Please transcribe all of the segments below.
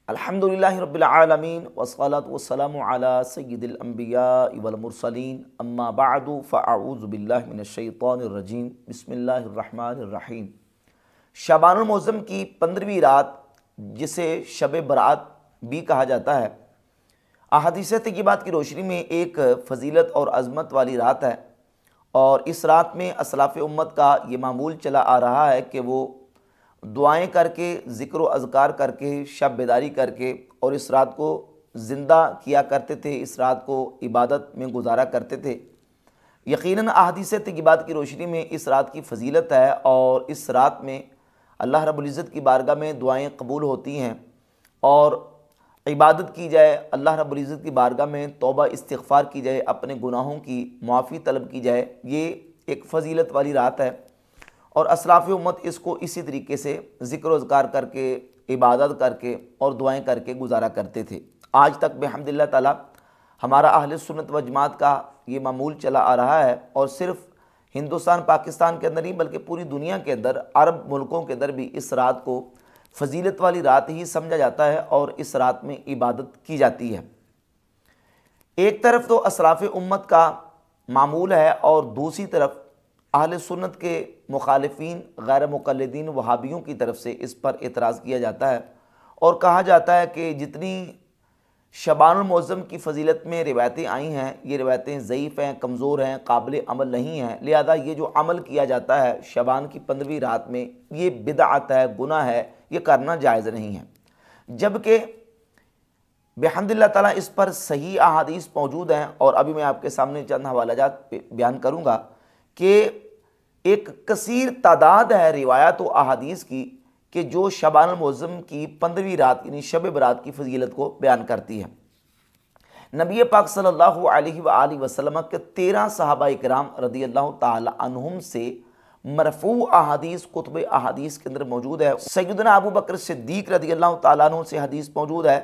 अल्हम्दुलिल्लाहि रब्बिल आलमीन वस्सलातु वस्सलामु अला सय्यिदिल अंबिया वल मुरसलीन अम्मा बअदु फ़अऊज़ु बिल्लाहि मिनश शैतानिर रजीम बिस्मिल्लाहिर रहमानिर रहीम। शबानुल मुअज़्ज़म की 15वीं रात, जिसे शब बरात भी कहा जाता है, अहादीस तय्यबात की रोशनी में एक फ़जीलत और अज़मत वाली रात है। और इस रात में असलाफ़ उम्मत का ये मामूल चला आ रहा है कि वो दुआएं करके, ज़िक्र व अज़कार करके, शब बेदारी करके और इस रात को ज़िंदा किया करते थे, इस रात को इबादत में गुजारा करते थे। यकीनन अहादीस तय्यबात की रोशनी में इस रात की फ़जीलत है और इस रात में अल्लाह रब्बुल इज़्ज़त की बारगाह में दुआएं कबूल होती हैं और इबादत की जाए, अल्लाह रब्बुल इज़्ज़त की बारगाह में तौबा इस्तिग़फ़ार की जाए, अपने गुनाहों की मुआफ़ी तलब की जाए। ये एक फ़जीलत वाली रात है और असलाफ़ उम्मत इसको इसी तरीके से ज़िक्र व अज़कार करके, इबादत करके और दुआएं करके गुजारा करते थे। आज तक बिहम्दिल्लाह ताला हमारा अहले सुन्नत व जमात का ये मामूल चला आ रहा है और सिर्फ़ हिंदुस्तान पाकिस्तान के अंदर नहीं बल्कि पूरी दुनिया के अंदर, अरब मुल्कों के अंदर भी इस रात को फ़जीलत वाली रात ही समझा जाता है और इस रात में इबादत की जाती है। एक तरफ तो असलाफ़ उम्मत का मामूल है और दूसरी तरफ अहले सुन्नत के मुखालिफीन, गैर मुक़ल्लिदीन, वहाबियों की तरफ से इस पर एतराज़ किया जाता है और कहा जाता है कि जितनी शबानुल मुअज़्ज़म की फ़जीलत में रिवायतें आई हैं, ये रिवायतें ज़ईफ़ हैं, कमज़ोर हैं, काबिल अमल नहीं हैं। लिहाजा ये जो अमल किया जाता है शबान की 15वीं रात में, ये बिदअत है, गुनाह है, ये करना जायज़ नहीं है। जबकि बिहम्दिल्लाह ताला इस पर सही अहादीस मौजूद हैं और अभी मैं आपके सामने चंद हवालाजात बयान करूँगा कि एक कसीर तादाद है रिवायात व अहादीस की कि जो शबानुल मुअज़्ज़म की 15वीं रात यानी शब बरात की फ़जीलत को बयान करती है। नबी पाक सल्लल्लाहु अलैहि वसल्लम के 13 सहाबा इकराम रदियल्लाहु ताला अन्हुम से मरफू अहादीस कुतुब अहादीस के अंदर मौजूद है। सैयदना अबू बकर सिद्दीक़ रदियल्लाहु ताला अन्हु से हदीस मौजूद है,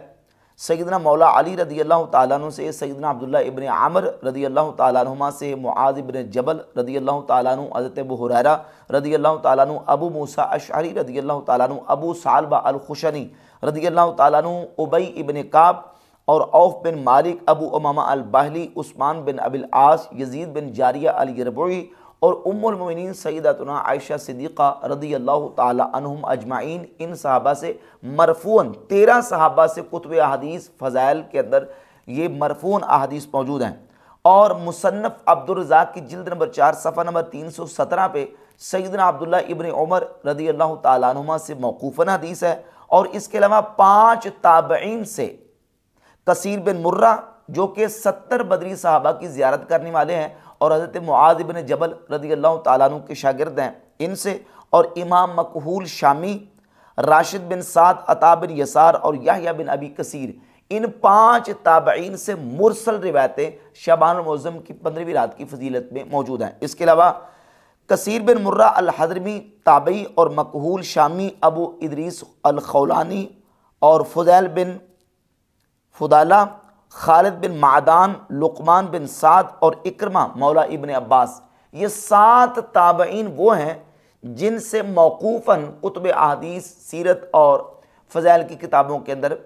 सैयदना मौला अली रदियल्लाहु ताला अन्हु से, सैयदना अब्दुल्ला इब्न आमर रदियल्लाहु ताला अन्हुमा से, मुआज़ इब्न जबल रदियल्लाहु ताला अन्हु, हज़रत अबू हुरैरा रदियल्लाहु ताला अन्हु, अबू मूसा अशअरी रदियल्लाहु ताला अन्हु, अबू सालबा अल खुशनी रदियल्लाहु ताला अन्हु, उबई इब्न काब और औफ बिन मालिक, अबू उमामा अल बाहली, उस्मान बिन अबिल आस, यजीद बिन जारिया अल यरबुई और उम्मुल मोमिनीन सय्यदतुना आयशा सिद्दीक़ा रदियल्लाहु ताला अन्हुम अजमाइन। इन सहाबा से मरफूअन 13 सहाबा से कुतुब अहादीस फ़ज़ाइल के अंदर ये मरफूअन अहादीस मौजूद हैं। और मुसन्नफ़ अब्दुर रज़्ज़ाक़ की जिल्द नंबर 4 सफ़ा नंबर 317 पे सैयदना अब्दुल्ला इब्न उमर रदियल्लाहु ताला अन्हुमा से मौक़ूफ़न हदीस है। और इसके अलावा 5 ताबईन से कसीर बिन मुर्रा जो कि 70 बदरी सहाबा की ज़ियारत करने वाले हैं और हज़रत मुआज़ इब्न जबल रदियल्लाहु ताला अन्हु के शागिर्द हैं, इनसे, और इमाम मकहूल शामी, राशिद बिन साद, अता बिन यसार और याहया बिन अबी कसीर, इन 5 ताबईन से मुरसल रिवायतें शबानुल मुअज़्ज़म की 15वीं रात की फ़जीलत में मौजूद हैं। इसके अलावा कसीर बिन मुर्रा अल हज़रमी ताबई और मकहूल शामी, अबू इदरीस अल खौलानी और फ़ुज़ैल बिन फुदाला, खालिद बिन मादान, लुक़मान बिन साद और इक्रमा मौला इब्न अब्बास, ये 7 ताबईन वो हैं जिनसे मौक़ूफ़न कुतुब अहादीस, सीरत और फ़ज़ाइल की किताबों के अंदर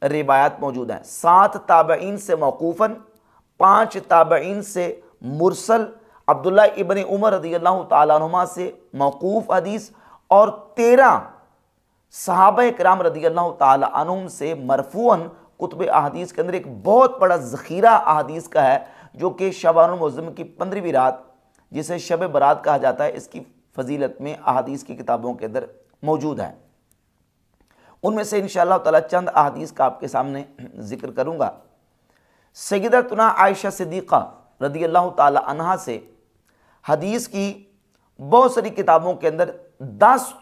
रिवायात मौजूद हैं। 7 ताबईन से मौक़ूफ़न, 5 ताबईन से मुरसल, अब्दुल्ला इब्न उमर रदियल्लाहु ताला अन्हुमा से मौक़ूफ़ हदीस और 13 सहाबा किराम रदियल्लाहु ताला अन्हुम से मरफूअन कुतुब अहादीस के अंदर एक बहुत बड़ा ज़ख़ीरा अहादीस का है जो कि शबानुल मुअज़्ज़म की 15वीं रात, जिसे शब बरात कहा जाता है, इसकी फ़जीलत में अहादीस की किताबों के अंदर मौजूद है। उनमें से इंशाअल्लाह ताला चंद अहादीस का आपके सामने ज़िक्र करूँगा। सय्यदतुना आयशा सिद्दीक़ा रदियल्लाहु ताला अन्हा से हदीस की बहुत सारी किताबों के अंदर 10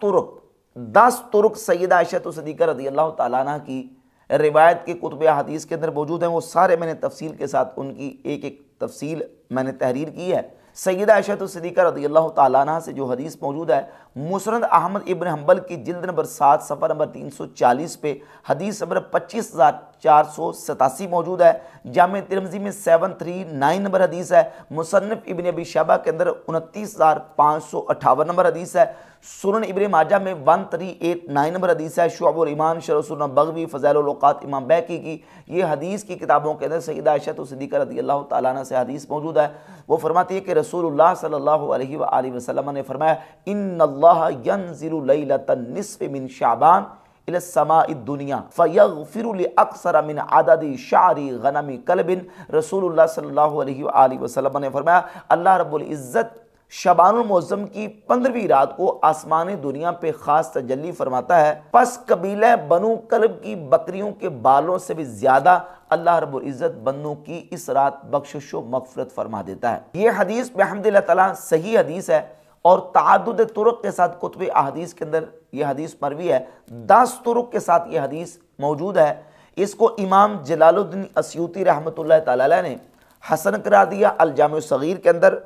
तुरुक सय्यदा आयशा सिद्दीक़ा रदियल्लाहु ताला अन्हा की रिवायत के कुतुब हदीस के अंदर मौजूद हैं। वो सारे मैंने तफसील के साथ उनकी एक एक तफसील मैंने तहरीर की है। सय्यदा आयशा सिद्दीक़ा रदियल्लाहु ताला अन्हा से जो हदीस मौजूद है मुस्नद अहमद इब्न हंबल की जिल्द नंबर 7 सफ़ा नंबर 340 पे हदीस नंबर 25,487 मौजूद है। जामे तिरमिज़ी में 739 नंबर हदीस है। मुसन्नफ़ इब्न अबी शैबा के अंदर 29,558 नंबर हदीस है। सुनन इब्न माजा में 1389 नंबर हदीस है। शुअबुल ईमान शरह सुन्नह बग़वी फ़ज़ाइलुल औक़ात इमाम बैकी की ये हदीस की किताबों के अंदर सय्यदा आयशा सिद्दीक़ा रज़ियल्लाहु तआला अन्हा से हदीस मौजूद है। वो फरमाती है कि रसूलुल्लाह सल्लल्लाहु अलैहि वसल्लम ने फरमाया, इन्नल्लाह यंज़िलु लैलतन निस्फ़ि मिन शाबान इला समाई दुनिया फ़यग़फ़िरु लिअक्सर मिन अददि शारी गनमी कल्बिन। रसूलुल्लाह सल्लल्लाहु अलैहि वसल्लम ने फरमाया, अल्लाह रब्बुल इज़्ज़त शबानुल मुअज़्ज़म की 15वीं रात को आसमान दुनिया पे खास तजल्ली फरमाता है। पस कबीला बनु कल्ब की बकरियों के बालों से भी ज्यादा अल्लाह रब्बुल इज़्ज़त बंदों की इस रात बख्शिश व मग़फ़िरत फरमा देता है। ये हदीस बिहम्दिल्लाह तआला सही हदीस है और ताअद्दुद तुरुक़ के साथ कुतुब अहदीस के अंदर ये हदीस मरवी है। 10 तुरुक़ के साथ ये हदीस मौजूद है। इसको इमाम जलालुद्दीन अस्यूती रहमतुल्लाह तआला अलैह ने हसन करार दिया अल जामे सगीर के अंदर,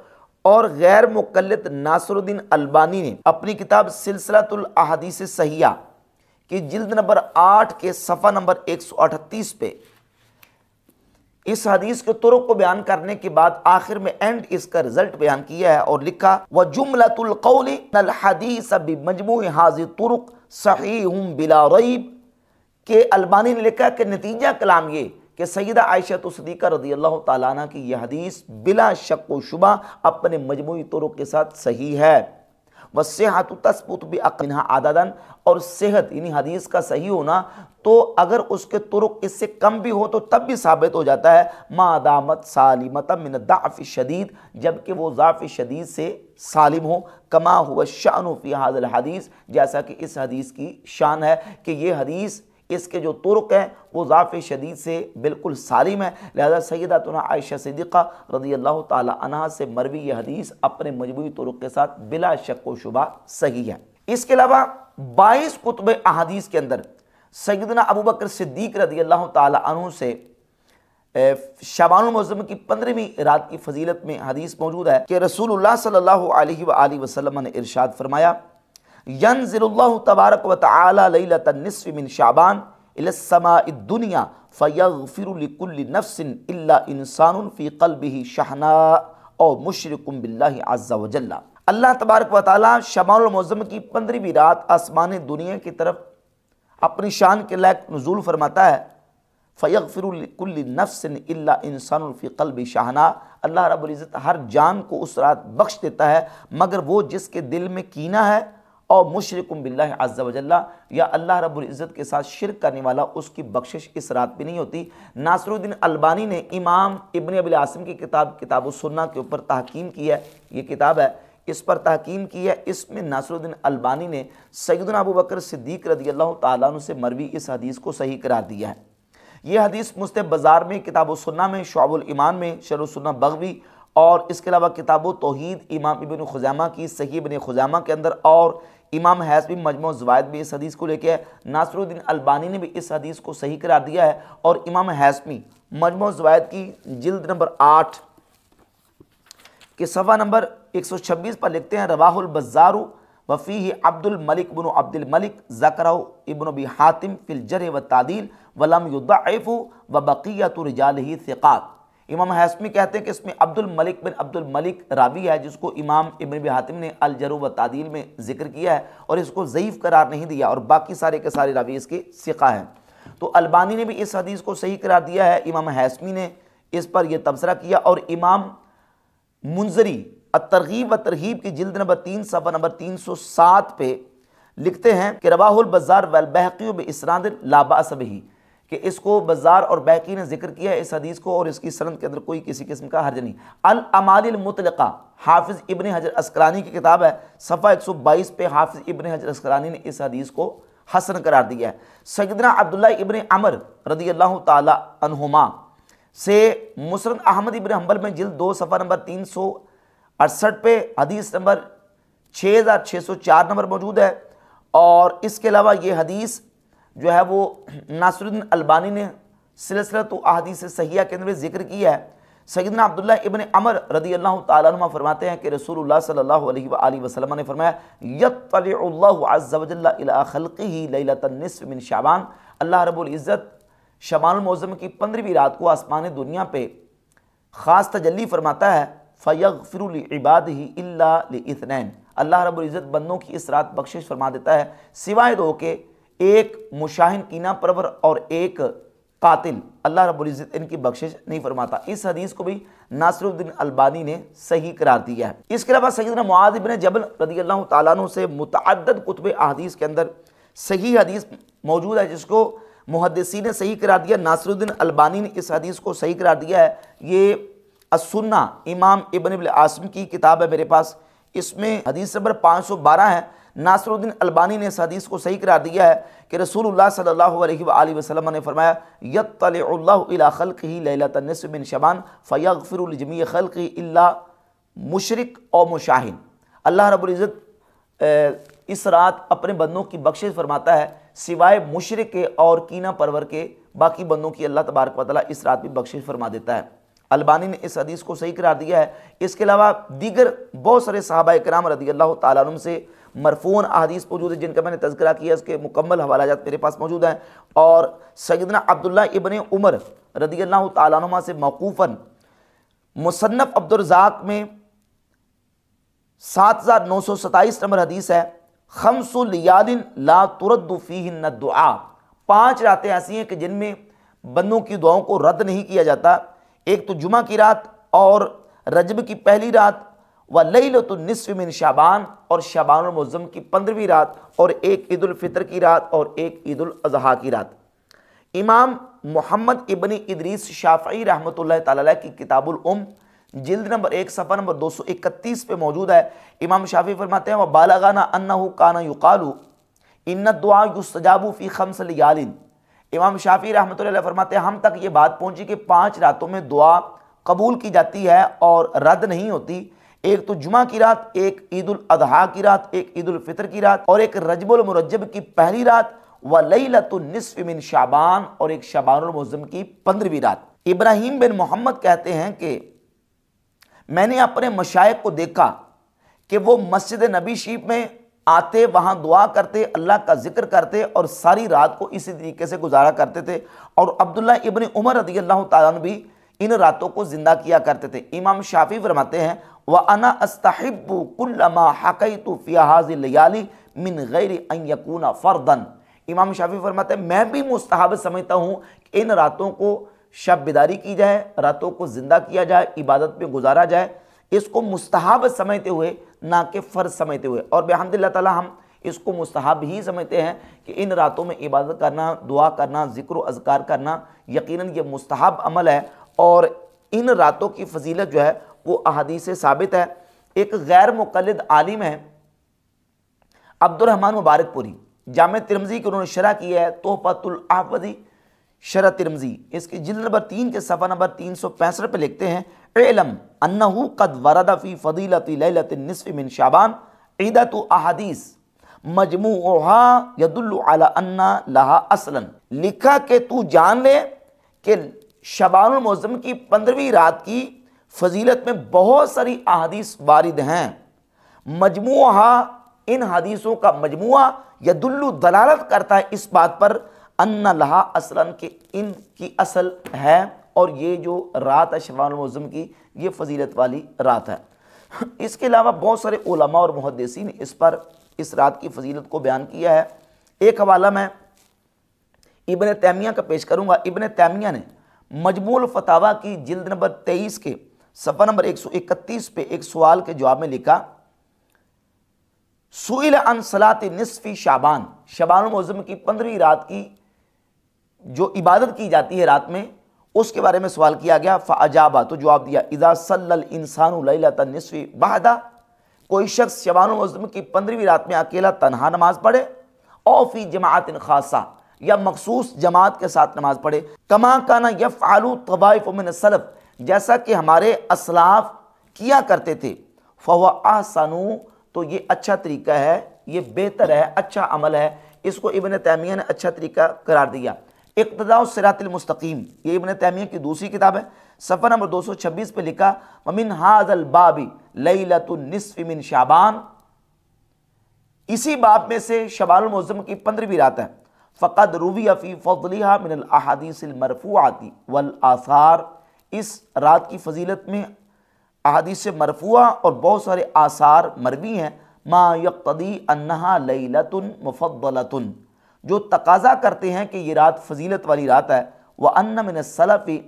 और गैर मुक़ल्लिद नासिरुद्दीन अलबानी ने अपनी किताब सिलसिलतुल अहादीस सहिया की जिल्द नंबर 8 के सफ़ा नंबर 138 पे इस हदीस के तुरुक़ को बयान करने के बाद आखिर में एंड इसका रिजल्ट बयान किया है और लिखा, व जुमलतुल क़ौली अल हदीस बिमजमूइ हाज़िहि तुरुक़ सहीहुम बिला रैब के अलबानी ने लिखा कि नतीजा कलाम ये कि सय्यदा आयशा सिद्दीक़ा रज़ियल्लाहु तआला अन्हा की यह हदीस बिला शक व शुबा अपने मजमूई तुरुक़ के साथ सही है। वस्सिहतु तस्बुतु बिअक़लिहा अददन, और सेहत यानी हदीस का सही होना तो अगर उसके तुरुक़ इससे कम भी हो तो तब भी साबित हो जाता है। मादामत सालिमतम मिन दअफ़ शदीद, जबकि वो ज़ाफ़ शदीद से सालिम हो। कमा हुवा शानु फ़ी हाज़िल हदीस, जैसा कि इस हदीस की शान है कि ये हदीस इसके जो तुरुक़ हैं वो ज़ाफ़ शदीद से बिल्कुल सालिम है। लिहाजा सय्यदातुना आयशा सिद्दीक़ा रज़ियल्लाहु तआला अन्हा से मरवी ये हदीस अपने मजमूई तुरुक़ के साथ बिला शक व शुबा सही है। इसके अलावा 22 कुतुब अहादीस के अंदर सय्यदना अबू बकर सिद्दीक़ रज़ियल्लाहु तआला अन्हु से शबानुल मुअज़्ज़म की 15वीं रात की फजीलत में हदीस मौजूद है कि रसूलुल्लाह सल्लल्लाहु अलैहि वसल्लम ने इरशाद फरमाया, यंज़िलुल्लाहु तबारक व तआला लैलतन निस्फ़ि मिन शाबान इला समाई दुनिया फ़यग़फ़िरु लिकुल्लि नफ्सिन इल्ला इंसानुन फ़ी क़ल्बिही शहना और मुशरिकुम बिल्लाहि अज़्ज़ा व जल्ला। अल्लाह तबारक व तआला शबानुल मुअज़्ज़म की 15वीं रात आसमान दुनिया की तरफ अपनी शान के लायक नुज़ूल फरमाता है। फ़यग़फ़िरु लिकुल्लि नफ्सिन इल्ला इंसानुन फ़ी क़ल्बि शहना, अल्लाह रब्बुल इज़्ज़त हर जान को उस रात बख्श देता है मगर वो जिसके दिल में कीना है, और मुशरिकुम बिल्लाहि अज़्ज़ा व जल्ला, या अल्लाह रब्बुल इज़्ज़त के साथ शिरक करने वाला उसकी बख्शिश इस रात भी नहीं होती। नासिरुद्दीन अलबानी ने इमाम इब्न अबी आसिम की किताब किताबुस सुन्नह के ऊपर तहकीम की है, ये किताब है, इस पर तहकीम की है। इसमें नासिरुद्दीन अलबानी ने सय्यदना अबू बकर सिद्दीक़ रज़ियल्लाहु तआला अन्हु से मरवी इस हदीस को सही करार दिया है। यह हदीस मुस्तब बाज़ार में, किताबुस सुन्नह में, शुअबुल ईमान में, शरह सुन्नह बग़वी, और इसके अलावा किताबुत तौहीद इमाम इब्न खुज़ैमा की सही इब्न खुज़ैमा के अंदर, और इमाम हैज़मी मजमू ज़वाइद भी इस हदीस को लेके है। नासिरुद्दीन अलबानी ने भी इस हदीस को सही करार दिया है, और इमाम हैज़मी मजमू ज़वाइद की जिल्द नंबर 8 के सफ़ा नंबर 126 पर लिखते हैं, रवाहुल बज़्ज़ारु वफ़ीही अब्दुल मलिक बिन अब्दुल मलिक ज़करहु इब्न अबी हातिम फ़िल जर्ह व तादील वलम युद्दअफ़ु व बक़ियतु रिजालिही सिक़ात। इमाम हैज़मी कहते हैं कि इसमें अब्दुल मलिक बिन अब्दुल मलिक रावी है जिसको इमाम इब्न अबी हातिम ने अल जर्ह व तादील में जिक्र किया है और इसको ज़ईफ़ करार नहीं दिया, और बाकी सारे के सारे रावी इसके सिक़ा हैं। तो अलबानी ने भी इस हदीस को सही करार दिया है, इमाम हैज़मी ने इस पर यह तबसरा किया, और इमाम मुंज़री अत-तरग़ीब व तरहीब की जिल्द नंबर 3 सफ़ा नंबर 307 पे लिखते हैं कि रवाहुल बज़्ज़ार वल बहक़ी बिइस्नाद ला बअस बिही, कि इसको बज़्ज़ार और बहक़ी ने जिक्र किया है इस हदीस को, और इसकी सनद के अंदर कोई किसी किस्म का हर्ज नहीं। अल अमालिल मुतलक़ा हाफ़िज़ इब्न हजर अस्क़लानी की किताब है, सफ़ा 122 पे हाफ़िज़ इब्न हजर अस्क़लानी ने इस हदीस को हसन करार दिया है। सय्यदना अब्दुल्लाह इब्न अमर रज़ियल्लाहु ताला अन्हुमा से मुस्नद अहमद इब्न हंबल में जिल्द 2 सफ़ा नंबर 368 पे हदीस नंबर 6604 नंबर मौजूद है। और इसके अलावा ये हदीस जो है वो नासिरुद्दीन अलबानी ने सिलसिलतु अहादीस सहिया के अंदर जिक्र किया है। सैयदना अब्दुल्लाह इब्न अमर रदी अल्लाह तआला अन्हुमा फरमाते हैं कि रसूलुल्लाह सल्लल्लाहु अलैहि वसल्लम ने फरमाया, यत्तलिउल्लाहु अज़्ज़ व जल्ला इला खल्क़िही लैलतन निस्फ़ मिन शाबान, अल्लाह रब्बुल इज़्ज़त शबानुल मुअज़्ज़म की 15वीं रात को आसमान दुनिया पे ख़ास तजल्ली फरमाता है। फ़यग़फ़िरु लिइबादिही इल्ला लिइत्नैन, अल्लाह रब्बुल इज़्ज़त बंदों की इस रात बख्शिश फरमा देता है सिवाय दो के, एक मुशाहिन कीना परवर और एक कातिल, अल्लाह रब्बुल इज़्ज़त इनकी बख्शिश नहीं फरमाता। इस हदीस को भी नासिरुद्दीन अलबानी ने सही करार दिया है। इसके अलावा सैयदना मुआज़ इब्न जबल रज़ी अल्लाह तआला अन्हु से मुतअद्दिद कुतुब अहदीस के अंदर सही हदीस मौजूद है जिसको मुहद्दिसीन ने सही करार दिया। नासिरुद्दीन अलबानी ने इस हदीस को सही करार दिया है। ये अस्सुन्ना इमाम इब्न आसिम की किताब है मेरे पास, इसमें हदीस नंबर 512 है। नासिरुद्दीन अलबानी ने इस हदीस को सही करार दिया है कि रसूलुल्लाह सल्लल्लाहु अलैहि वसल्लम ने फरमाया, यत्तलिउल्लाहु इला खल्क़िही लैलतन निस्फ़ मिन शबान फ़यग़फ़िरु लिजमीइ खल्क़िही इल्ला मुशरिक और मुशाहिन, अल्लाह रब्बुल इज़्ज़त इस रात अपने बंदों की बख्शिश फरमाता है सिवाय मुशरिक के और कीना परवर के, बाकी बंदों की अल्लाह तबारक व तआला इस रात भी बख्शिश फरमा देता है। अलबानी ने इस हदीस को सही करार दिया है। इसके अलावा दीगर बहुत सारे सहाबा इकराम रज़ी अल्लाह तआला अन्हुम से मरफ़ून अहदीस मौजूद है जिनका मैंने तज़किरा किया, इसके मुकम्मल हवालाजात मेरे पास मौजूद हैं। और सैयदना अब्दुल्लाह इब्न उमर रज़ी अल्लाह तआला अन्हुमा से मौक़ूफ़न मुसन्नफ़ अब्दुर्रज़ाक़ में 7927 नंबर हदीस है, खम्सु लियालिन ला तुरद्दु फ़ीहिन्ना दुआ, 5 रातें ऐसी हैं कि जिनमें बंदों की दुआओं को रद्द नहीं किया जाता। एक तो जुमा की रात और रजब की पहली रात, व लैलतुन निस्फ़ मिन शाबान और शबानुल मुअज़्ज़म की 15वीं रात, और एक ईद उल फितर की रात और एक ईद उल अज़हा की रात। इमाम मोहम्मद इब्न इदरीस शाफ़ई रहमतुल्लाह तआला अलैह की किताबुल जिल्द नंबर 1 सफ़ा नंबर 231 पे मौजूद है। इमाम शाफ़ी फरमाते हैं, व बालगाना अन्नहु काना युक़ालु इन्ना दुआ युस्तजाबु फ़ी ख़म्स लियालिन, इमाम शाफ़ी रहमतुल्लाह अलैह फरमाते हैं हम तक ये बात पहुंची कि 5 रातों में दुआ कबूल की जाती है और रद्द नहीं होती। एक तो जुमा की रात, एक ईद उल अज़हा की रात, एक ईद उल फितर की रात और एक रजबुल मुरज्जब की पहली रात, व लैलतुन निस्फ़ मिन शाबान और एक शबानुल मुअज़्ज़म की 15वीं रात। इब्राहीम बिन मोहम्मद कहते हैं कि मैंने अपने मशाइख को देखा कि वो मस्जिद नबी शरीफ में आते, वहाँ दुआ करते, अल्लाह का जिक्र करते और सारी रात को इसी तरीके से गुजारा करते थे। और अब्दुल्ला इब्न उमर रज़ी अल्लाह तआला अन्हु भी इन रातों को जिंदा किया करते थे। इमाम शाफ़ी फरमाते हैं, व अना अस्तहिब्बु कुल्लमा हकैतु फ़ी हाज़िल लयाली मिन गैरि अन यकूना फ़र्दन, इमाम शाफ़ी फरमाते हैं मैं भी मुस्तहब समझता हूँ कि इन रातों को शब बिदारी की जाए, रातों को ज़िंदा किया जाए, इबादत में गुजारा जाए, इसको मुस्तहब समझते हुए ना कि फ़र्ज समझते हुए। और बिहम्दिल्लाह ताला हम इसको मुस्तहब ही समझते हैं कि इन रातों में इबादत करना, दुआ करना, ज़िक्र व अज़कार करना यकीनन ये मुस्तहब अमल है और इन रातों की फजीलत जो है वो अहादीस से साबित है। एक गैर मुक़ल्लिद आलिम है अब्दुर्रहमान मुबारकपुरी, जामे तिरमिज़ी की उन्होंने शरह की है तोहफ़तुल अहवज़ी शरह तिरमिज़ी, इसकी जिल्द नंबर 3 के सफ़ा नंबर 365 पे लिखते हैं, इल्म अन्नहु क़द वरद फ़ी फ़दीलति लैलतिन निस्फ़ मिन शाबान इद्दतु अहादीस मजमूउहा यदुल्लु अला अन्ना लहा असलन, लिखा कि तू जान ले कि शबानुल मुअज़्ज़म की 15वीं रात की फजीलत में बहुत सारी अहादीस वारिद हैं। मजमूउहा, इन हदीसों का मजमुआ यदुल्लु दलालत करता है इस बात पर अन्ना लहा असलन के इनकी असल है और ये जो रात है शबानुल मुअज़्ज़म की ये फजीलत वाली रात है। इसके अलावा बहुत सारे उलमा और मुहद्दिसीन ने इस पर इस रात की फजीलत को बयान किया है। एक हवाला मैं इब्न तैमिया का पेश करूँगा। इब्न तैमिया ने मजमूल फतावा की जिल्द नंबर 23 के सफ़ा नंबर 131 पे एक सवाल के जवाब में लिखा, सुइल अन सलाति निस्फ़ी शाबान, शबानुल मुअज़्ज़म की 15वीं रात की जो इबादत की जाती है रात में उसके बारे में सवाल किया गया। फ़अजाबा, तो जवाब दिया, इज़ा सल्लल इंसानु लैलतन निस्फ़ी बहदा, कोई शख्स शबानुल मुअज़्ज़म की 15वीं रात में अकेला तनहा नमाज पढ़े और फ़ी जमाअतिन ख़ासा या मखसूस जमात के साथ नमाज पढ़े, कमा काना यफ़अलु तवाइफ़ु मिन सलफ़, जैसा कि हमारे असलाफ किया करते थे, फ़हुवा अहसनु, तो ये अच्छा तरीका है, ये बेहतर है, अच्छा अमल है। इसको इब्न तैमिया ने अच्छा तरीका करार दिया। इक़्तिदा सिरातिल मुस्तकीम, ये इब्न तैमिया की दूसरी किताब है, सफ़र नंबर 226 पे लिखा वमिन हाज़ल बाबी लैलतुन निस्फ़ि मिन शाबान, इसी बाब में से शबानुल मुअज़्ज़म की 15वीं रात है। फ़क़द रुविया फ़ी फ़ज़लिहा मिनल अहादीसिल मरफ़ूआति वल आसार, इस रात की फजीलत में अहादीस मरफ़ूआ और बहुत सारे आसार मरवी हैं। मा यक़्तदी अन्नहा लैलतुन मुफ़द्दलतुन, जो तकाज़ा करते हैं कि ये रात फजीलत वाली रात है। व अन्न मिन सलफ़ी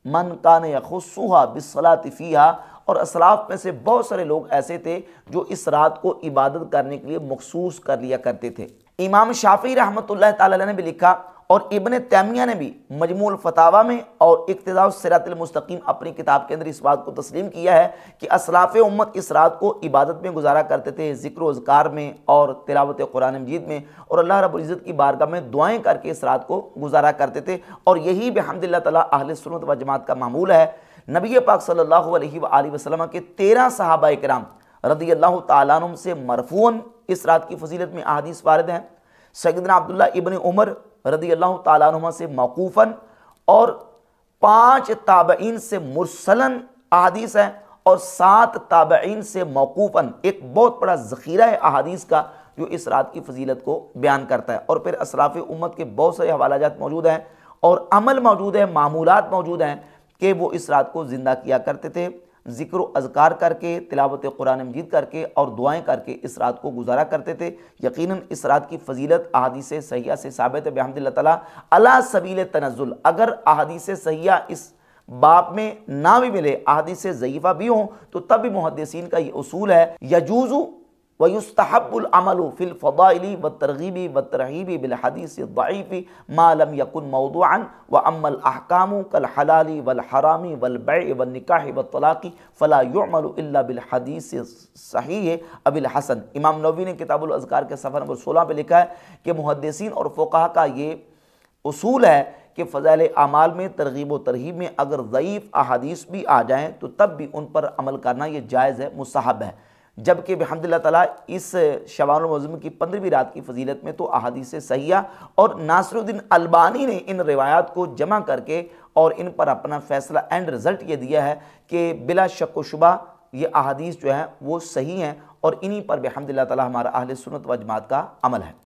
मन कान यख़ुस्सुहा बिस्सलाति फ़ीहा, और असलाफ में से बहुत सारे लोग ऐसे थे जो इस रात को इबादत करने के लिए मखसूस कर लिया करते थे। इमाम शाफ़ी रहमतुल्लाह ताला अलैह ने भी लिखा और इब्न तैमिया ने भी मजमूल फतावा में और इक्तिदाउस सिरातिल मुस्तकीम अपनी किताब के अंदर इस बात को तस्लीम किया है कि असलाफ़ उम्मत इस रात को इबादत में गुजारा करते थे, ज़िक्र व अज़कार में और तिलावत कुरान मजीद में, और अल्लाह रब्बुल इज़्ज़त की बारगाह में दुआएँ करके इस रात को गुजारा करते थे। और यही बिहम्दिल्लाह ताला अहले सुन्नत व जमात का मामूल है। नबी पाक सल्लल्लाहु अलैहि वसल्लम के 13 सहाबा इकराम रज़ियल्लाहु ताला अन्हुम से मरफ़ूअन इस रात की फजीलत में अहादीस वारिद हैं। सैयदना अब्दुल्लाह इब्न उमर रज़ियल्लाहु ताला अन्हुमा से मौक़ूफ़न और 5 ताबईन से मुरसलन अहादीस है और 7 ताबईन से मौक़ूफ़न। एक बहुत बड़ा ज़ख़ीरा है अहादीस का जो इस रात की फजीलत को बयान करता है। और फिर असलाफ़ उम्मत के बहुत सारे हवालाजात मौजूद हैं और अमल मौजूद है, मामूलात मौजूद हैं कि वो इस रात को ज़िंदा किया करते थे, ज़िक्र अज़कार करके, तिलावत कुरान मजीद करके और दुआएं करके इस रात को गुजारा करते थे। यकीनन इस रात की फजीलत अहादीस सहिया से साबित है बिहम्दिल्लाह ताला अला सबील तनज़्ज़ुल। अगर अहादीस सहिया इस बाब में ना भी मिले, अहादीस ज़ईफ़ा भी हों, तो तब भी मुहद्दिसीन का ये उसूल है यजूज़ु व युस्तहब्बुल अमलु फिल फ़दाइली व तरग़ीबी व तरहीबी बिल हदीस ज़ईफ़ी मा लम यकुन मौदूअन व अम्मल अहकामु कल हलाली वल हरामी वल बैअ वन निकाह व तलाक़ी फ़ला युअमलु इल्ला बिल हदीस सहीह अबिल हसन। इमाम नववी ने किताबुल अज़कार के सफ़र नंबर 16 पे लिखा है कि मुहद्दिसीन और फ़ुक़हा का ये उसूल है कि फ़ज़ाइल आमाल में तरग़ीब व तरहीब में अगर ज़ईफ़ अहादीस भी आ जाएँ तो तब भी उन पर अमल करना ये जायज़ है, मुस्तहब है। जबकि बिहम्दिल्लाह ताला इस शबानुल मुअज़्ज़म की 15वीं रात की फजीलत में तो अहादीस सहिया और नासिरुद्दीन अलबानी ने इन रिवायात को जमा करके और इन पर अपना फ़ैसला एंड रिज़ल्ट ये दिया है कि बिला शक व शुबा ये अहादीस जो हैं वो सही हैं और इन्हीं पर बिहम्दिल्लाह ताला हमारा अहले सुन्नत व जमात का अमल है।